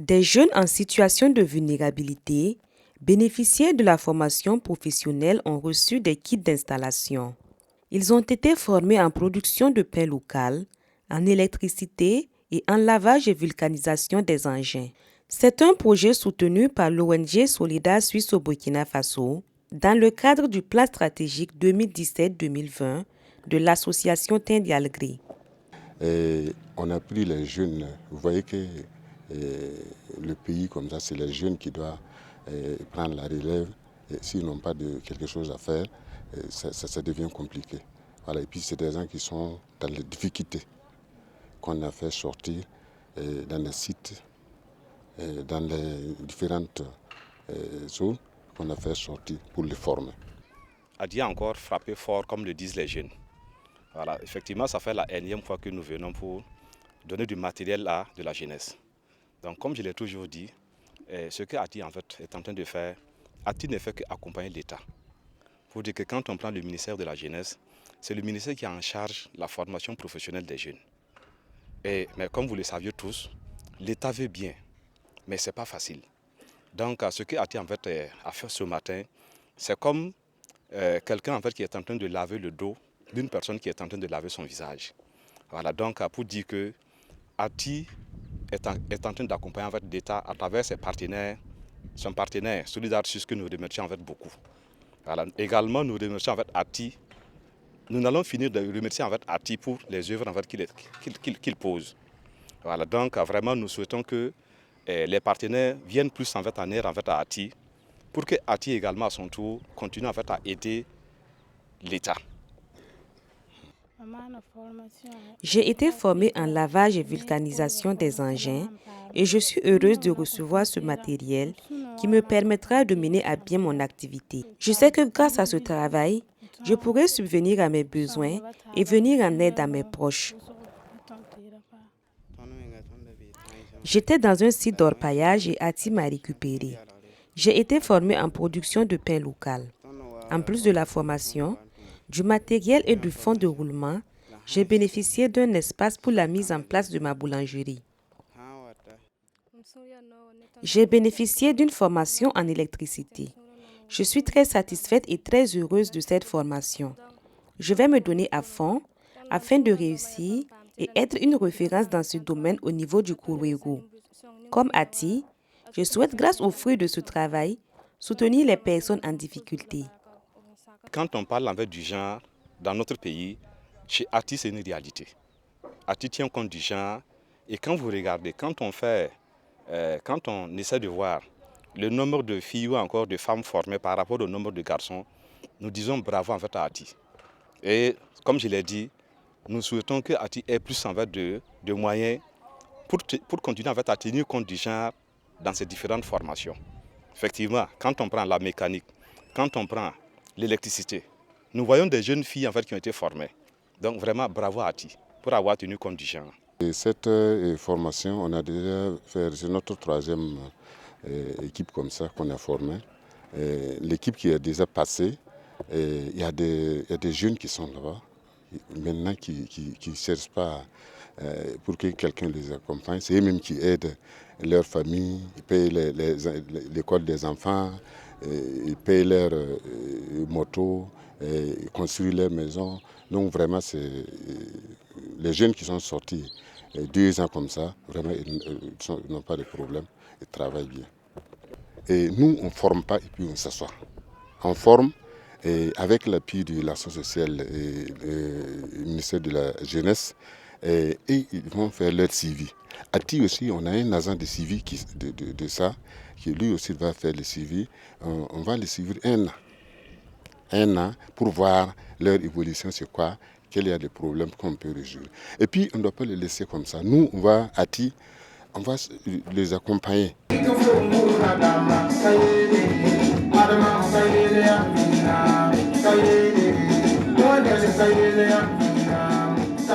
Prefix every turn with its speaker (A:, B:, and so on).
A: Des jeunes en situation de vulnérabilité, bénéficiaires de la formation professionnelle ont reçu des kits d'installation. Ils ont été formés en production de pain local, en électricité et en lavage et vulcanisation des engins. C'est un projet soutenu par l'ONG Solidaire Suisse au Burkina Faso dans le cadre du plan stratégique 2017-2020 de l'association Tindialgri.
B: On a pris les jeunes. Vous voyez que le pays comme ça, c'est les jeunes qui doivent prendre la relève. S'ils n'ont pas de quelque chose à faire, ça devient compliqué. Voilà. Et puis c'est des gens qui sont dans les difficultés qu'on a fait sortir dans les sites, dans les différentes zones qu'on a fait sortir pour les former.
C: Adi a encore frappé fort comme le disent les jeunes. Voilà, effectivement, ça fait la énième fois que nous venons pour donner du matériel à de la jeunesse. Donc, comme je l'ai toujours dit, ce que Ati en fait est en train de faire, Ati ne fait qu'accompagner l'État. Pour dire que quand on prend le ministère de la jeunesse, c'est le ministère qui a en charge la formation professionnelle des jeunes. Mais comme vous le saviez tous, l'État veut bien, mais ce n'est pas facile. Donc, ce que Ati en fait a fait ce matin, c'est comme quelqu'un en fait qui est en train de laver le dos d'une personne qui est en train de laver son visage. Voilà, donc pour dire que Ati est en train d'accompagner en fait l'État à travers ses partenaires, son partenaire Solidaire Suisse que nous remercions en fait beaucoup. Voilà, également nous remercions en fait Ati. Nous allons finir de remercier en fait Ati pour les œuvres en fait qu'il pose. Voilà, donc vraiment nous souhaitons que les partenaires viennent plus en fait en aide en fait à Ati pour que Ati également à son tour continue en fait à aider l'État.
A: J'ai été formée en lavage et vulcanisation des engins et je suis heureuse de recevoir ce matériel qui me permettra de mener à bien mon activité. Je sais que grâce à ce travail, je pourrai subvenir à mes besoins et venir en aide à mes proches. J'étais dans un site d'orpaillage et Ati m'a récupéré. J'ai été formée en production de pain local. En plus de la formation, du matériel et du fonds de roulement, j'ai bénéficié d'un espace pour la mise en place de ma boulangerie. J'ai bénéficié d'une formation en électricité. Je suis très satisfaite et très heureuse de cette formation. Je vais me donner à fond afin de réussir et être une référence dans ce domaine au niveau du Kourouérou. Comme Ati, je souhaite, grâce aux fruits de ce travail, soutenir les personnes en difficulté.
C: Quand on parle en fait du genre dans notre pays, chez Ati, c'est une réalité. Ati tient compte du genre et quand vous regardez, quand on essaie de voir le nombre de filles ou encore de femmes formées par rapport au nombre de garçons, nous disons bravo en fait à Ati. Et comme je l'ai dit, nous souhaitons que Ati ait plus en fait de moyens pour continuer en fait à tenir compte du genre dans ces différentes formations. Effectivement, quand on prend la mécanique, quand on prend l'électricité, nous voyons des jeunes filles en fait qui ont été formées. Donc vraiment bravo à Ati pour avoir tenu compte du genre.
B: Et cette formation, on a déjà fait, c'est notre troisième équipe comme ça qu'on a formée. L'équipe qui est déjà passée, il y a des jeunes qui sont là-bas, maintenant qui ne cherchent pas pour que quelqu'un les accompagne. C'est eux-mêmes qui aident leur famille, ils payent l'école des enfants, ils payent leurs motos, ils construisent leurs maisons. Donc vraiment, c'est les jeunes qui sont sortis 2 ans comme ça, vraiment, ils n'ont pas de problème, ils travaillent bien. Et nous, on ne forme pas et puis on s'assoit. On forme et avec l'appui de l'action sociale et du ministère de la Jeunesse, et ils vont faire leur suivi. Ati aussi, on a un agent de suivi de ça, qui lui aussi va faire le suivi. On va le suivre 1 an. 1 an pour voir leur évolution, c'est quoi, quel est le problème qu'on peut résoudre. Et puis, on ne doit pas les laisser comme ça. Nous, on va, Ati, on va les accompagner.